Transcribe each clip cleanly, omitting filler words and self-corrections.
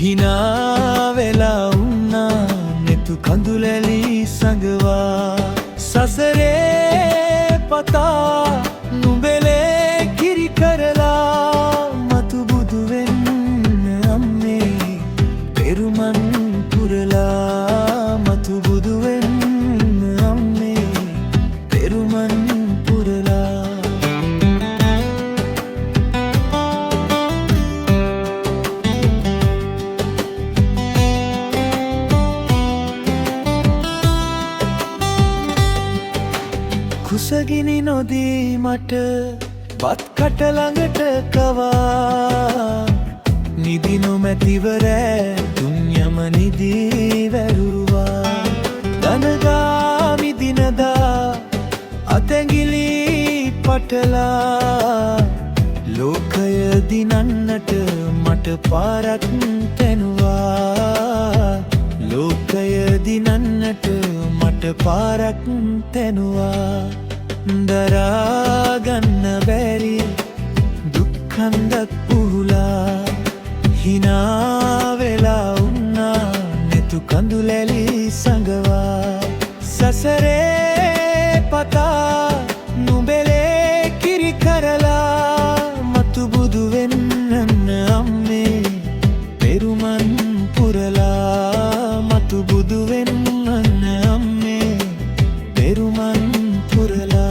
හිනා වෙලා උන්නා නෙතු කඳුලැලි සඟවා සසරේ පතා නුඹලේ කිරි කරලා මතු බුදු වෙන්න අම්මේ පෙරුමන් පුරලා මතු බුදු වෙන්න අම්මේ පෙරුමන් පුරලා කුසගිනි නොදී මට බත් කට ළඟට කවා නිදි නොමැතිවරෑ දුන්යම නිදී වැරුවා දනගාමි දිනදා අතැඟිලි පටලා ලෝකය දිනන්නට මට පාරක් තැනුවා ලෝකය දිනන්නට මට පාරක් තැනුවා දරාගන්න බැරි දුක්ඛන්දක් පුහුලා හිනා වෙලා උන්නා නෙතු කඳුලැලි සඟවා සසරේ පතා නුඹලේ කිරි කරලා මතු බුදු වෙන්න අම්මේ පෙරුමන් පුරලා මතු බුදු වෙන්න අම්මේ පෙරුමන් පුරලා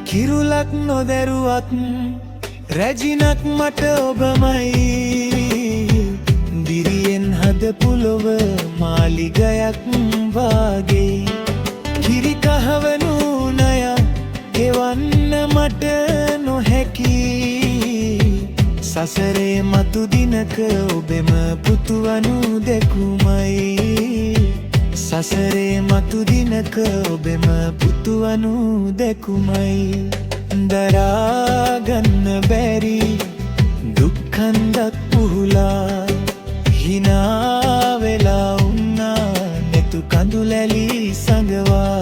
කිරුලක් නොදැරුවත් රැජිනක් මට ඔබමයි දිරියෙන් හදපු ලොව මාලිගයක් වාගේ කිරි කහවනු නය ගෙවන්න මට නොහැකි සසරේ මතු දිනක ඔබෙම පුතුවනු දැකුමයි සසරේ මතු දිනක ඔබෙම පුතුවනු දැකුමයි දරාගන්න බැරි දුක්ඛන්දක් පුහුලා හිනා වෙලා උන්නා නෙතු කඳුලැලි සඟවා